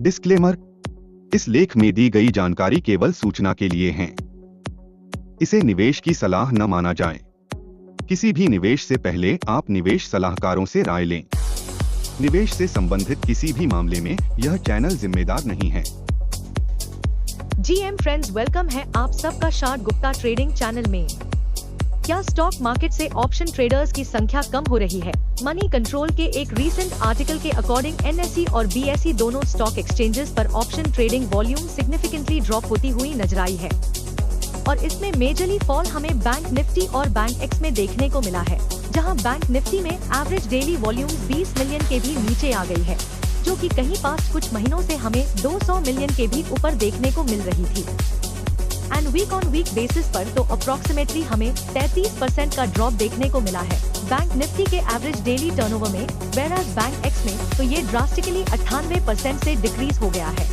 Disclaimer: इस लेख में दी गई जानकारी केवल सूचना के लिए है। इसे निवेश की सलाह न माना जाए। किसी भी निवेश से पहले आप निवेश सलाहकारों से राय लें। निवेश से संबंधित किसी भी मामले में यह चैनल जिम्मेदार नहीं है। जीएम फ्रेंड्स, वेलकम है आप सबका शार्ट गुप्ता ट्रेडिंग चैनल में। क्या स्टॉक मार्केट से ऑप्शन ट्रेडर्स की संख्या कम हो रही है? मनी कंट्रोल के एक रीसेंट आर्टिकल के अकॉर्डिंग एनएसई और बीएसई दोनों स्टॉक एक्सचेंजेस पर option trading volume significantly drop होती हुई नजर आई है और इसमें मेजरली फॉल हमें बैंक निफ्टी और बैंक एक्स में देखने को मिला है, जहां बैंक निफ्टी में एवरेज डेली वॉल्यूम 20 मिलियन के भी नीचे आ गई है, जो कि कहीं पास्ट कुछ महीनों से हमें 200 मिलियन के भी ऊपर देखने को मिल रही थी। And week on week basis पर तो अप्रोक्सीमेटली हमें 33% का ड्रॉप देखने को मिला है बैंक निफ्टी के एवरेज डेली टर्नओवर में, वेराज बैंक एक्स में तो ये ड्रास्टिकली 98% से डिक्रीज हो गया है।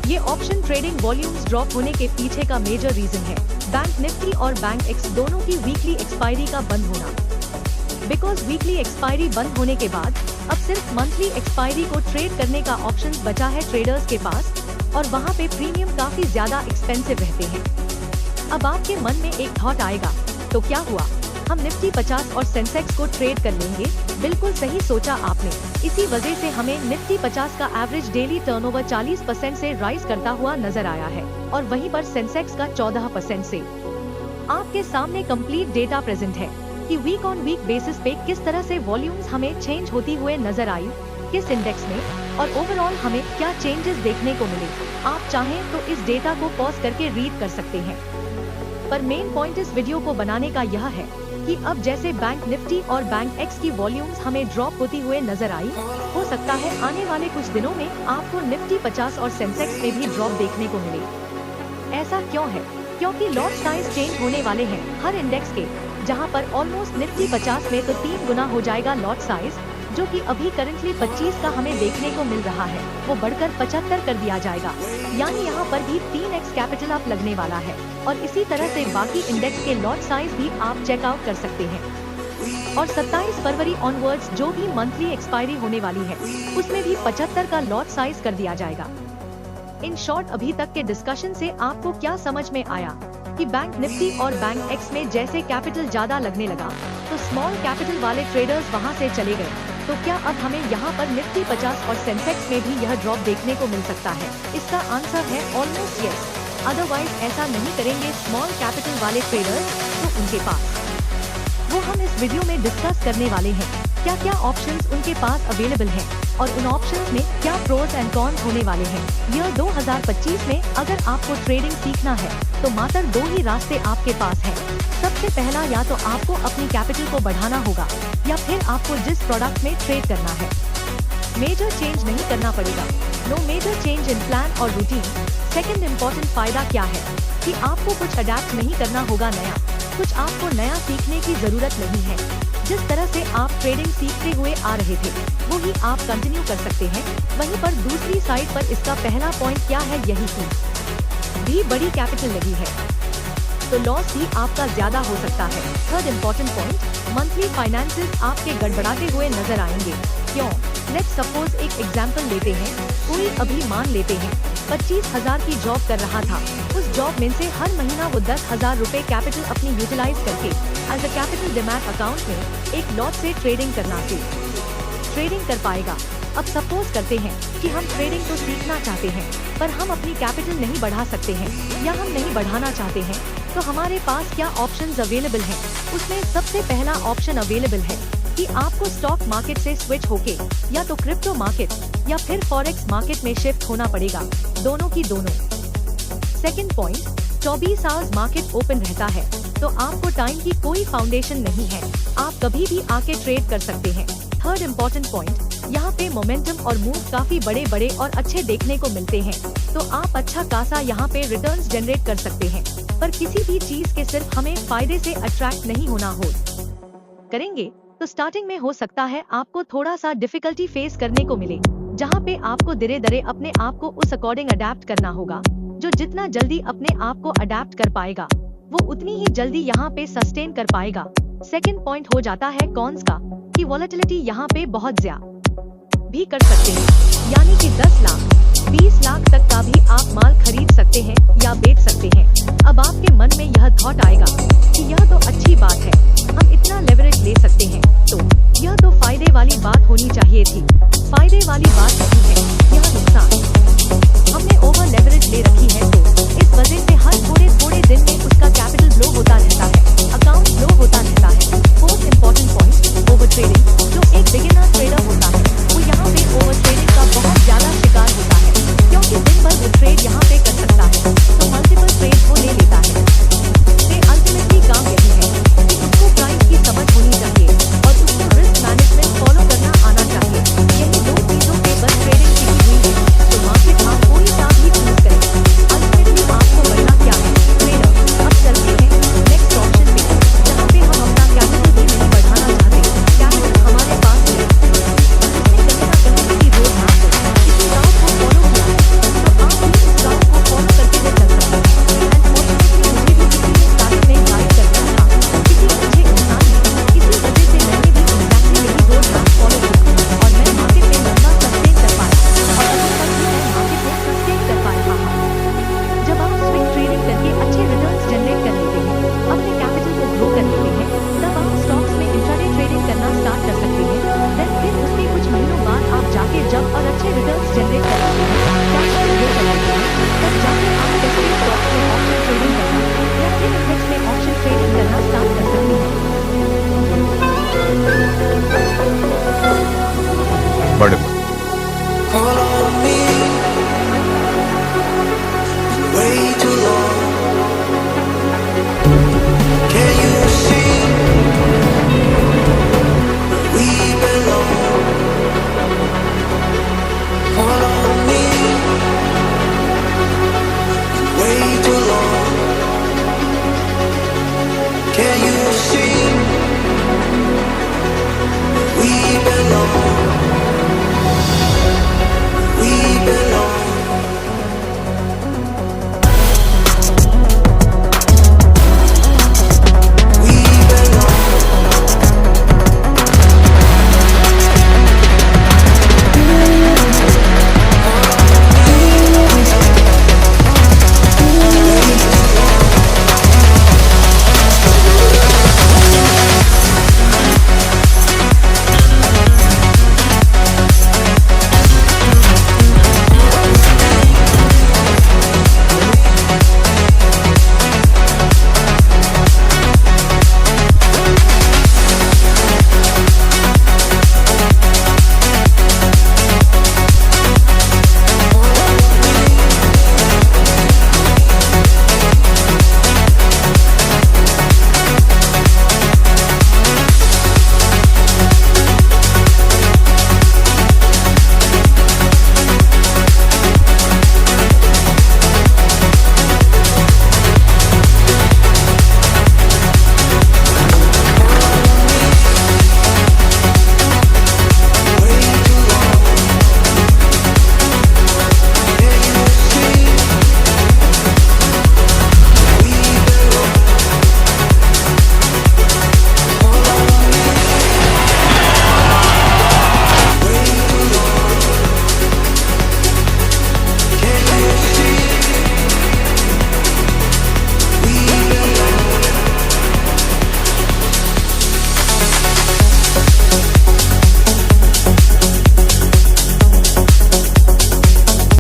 ये ऑप्शन ट्रेडिंग वॉल्यूम्स ड्रॉप होने के पीछे का मेजर रीजन है बैंक निफ्टी और बैंक एक्स दोनों की वीकली एक्सपायरी का बंद होना। बिकॉज वीकली एक्सपायरी बंद होने के बाद अब सिर्फ मंथली एक्सपायरी को ट्रेड करने का ऑप्शन बचा है ट्रेडर्स के पास, और वहाँ पे प्रीमियम काफी ज्यादा एक्सपेंसिव रहते हैं। अब आपके मन में एक थॉट आएगा, तो क्या हुआ, हम निफ्टी 50 और सेंसेक्स को ट्रेड कर लेंगे? बिल्कुल सही सोचा आपने। इसी वजह से हमें निफ्टी 50 का एवरेज डेली टर्नओवर 40% से राइज करता हुआ नजर आया है और वहीं पर सेंसेक्स का 14% से। आपके सामने कंप्लीट डेटा प्रेजेंट है कि वीक ऑन वीक बेसिस पे किस तरह से वॉल्यूम्स हमें चेंज होती हुए नजर आई, किस इंडेक्स में, और ओवरऑल हमें क्या चेंजेस देखने को मिले। आप चाहें तो इस डेटा को पॉज करके रीड कर सकते हैं, पर मेन पॉइंट इस वीडियो को बनाने का यह है कि अब जैसे बैंक निफ्टी और बैंक एक्स की वॉल्यूम्स हमें ड्रॉप होती हुए नजर आई, हो सकता है आने वाले कुछ दिनों में आपको निफ्टी 50 और सेंसेक्स में भी ड्रॉप देखने को मिले। ऐसा क्यों है? क्योंकि लॉट साइज चेंज होने वाले हैं हर इंडेक्स के, जहां पर ऑलमोस्ट निफ्टी 50 में तो 3 गुना हो जाएगा लॉट साइज, जो कि अभी करंटली 25 का हमें देखने को मिल रहा है, वो बढ़कर 75 कर दिया जाएगा। यानी यहाँ पर भी 3x कैपिटल अप लगने वाला है और इसी तरह से बाकी इंडेक्स के लॉट साइज भी आप चेकआउट कर सकते हैं। और 27 फरवरी ऑनवर्ड्स जो भी मंथली एक्सपायरी होने वाली है, उसमें भी 75 का लॉट साइज कर दिया जाएगा। इन शॉर्ट, अभी तक के डिस्कशन से आपको क्या समझ में आया कि बैंक निफ्टी और बैंक एक्स में जैसे कैपिटल ज्यादा लगने लगा तो स्मॉल कैपिटल वाले ट्रेडर्स वहां से चले गए। तो क्या अब हमें यहाँ पर निफ्टी 50 और सेंसेक्स में भी यह ड्रॉप देखने को मिल सकता है? इसका आंसर है ऑलमोस्ट यस। अदरवाइज ऐसा नहीं करेंगे स्मॉल कैपिटल वाले ट्रेडर्स, तो उनके पास वो हम इस वीडियो में डिस्कस करने वाले हैं क्या क्या ऑप्शंस उनके पास अवेलेबल हैं और उन ऑप्शंस में क्या प्रोस एंड कॉन्स होने वाले हैं। यह 2025 में अगर आपको ट्रेडिंग सीखना है तो मात्र 2 ही रास्ते आपके पास हैं। सबसे पहला, या तो आपको अपनी कैपिटल को बढ़ाना होगा या फिर आपको जिस प्रोडक्ट में ट्रेड करना है मेजर चेंज नहीं करना पड़ेगा। No major change in plan और रूटीन। सेकंड इम्पोर्टेंट फायदा क्या है कि आपको कुछ अडेप्ट नहीं करना होगा नया, कुछ आपको नया सीखने की जरूरत नहीं है। जिस तरह से आप ट्रेडिंग सीखते हुए आ रहे थे वो ही आप कंटिन्यू कर सकते हैं। वहीं पर दूसरी साइड पर इसका पहला पॉइंट क्या है, यही कि भी बड़ी कैपिटल लगी है तो लॉस भी आपका ज्यादा हो सकता है। Third important point, monthly finances आपके गड़बड़ाते हुए नजर आएंगे। क्यों? लेट्स सपोज एक एग्जांपल लेते हैं। कोई अभी मान लेते हैं 25,000 की जॉब कर रहा था। उस जॉब में से हर महीना वो 10,000 रुपए कैपिटल अपनी यूटिलाइज करके as a capital demat account में एक लॉट से ट्रेडिंग कर पाएगा। अब सपोज करते हैं कि हम ट्रेडिंग तो सीखना चाहते हैं पर हम अपनी कैपिटल नहीं बढ़ा सकते हैं या हम नहीं बढ़ाना चाहते हैं, तो हमारे पास क्या ऑप्शंस अवेलेबल हैं? उसमें सबसे पहला ऑप्शन अवेलेबल है कि आपको स्टॉक मार्केट से स्विच होके या तो क्रिप्टो मार्केट या फिर फॉरेक्स मार्केट में शिफ्ट होना पड़ेगा, दोनों की दोनों। Second point, 24 hours market open रहता है तो आपको टाइम की कोई फाउंडेशन नहीं है, आप कभी भी आके ट्रेड कर सकते हैं। थर्ड इम्पोर्टेंट पॉइंट, यहाँ पे मोमेंटम और मूव काफी बड़े बड़े और अच्छे देखने को मिलते हैं, तो आप अच्छा खासा यहाँ पे रिटर्न्स जनरेट कर सकते हैं। पर किसी भी चीज के सिर्फ हमें फायदे से अट्रैक्ट नहीं होना हो करेंगे तो स्टार्टिंग में हो सकता है आपको थोड़ा सा डिफिकल्टी फेस करने को मिले, जहाँ पे आपको धीरे धीरे अपने आप को उस अकॉर्डिंग अडेप्ट करना होगा। जो जितना जल्दी अपने आप को अडेप्ट कर पाएगा वो उतनी ही जल्दी यहाँ पे सस्टेन कर पाएगा। सेकंड पॉइंट हो जाता है कॉन्स का कि वॉलेटिलिटी यहाँ पे बहुत ज्यादा भी कर सकते हैं, यानी कि 10 लाख 20 लाख तक का भी आप माल खरीद सकते हैं या बेच सकते हैं। अब आपके मन में यह थॉट आएगा कि यह तो अच्छी बात है, हम इतना लेवरेज ले सकते हैं, तो यह तो फायदे वाली बात होनी चाहिए थी। फायदे वाली बात नहीं है, यह नुकसान। हमने ओवर लेवरेज ले रखी है, तो इस वजह से हर थोड़े दिन में उसका कैपिटल ब्लो होता रहता है, अकाउंट ब्लो होता रहता है। Fourth important point, over trading.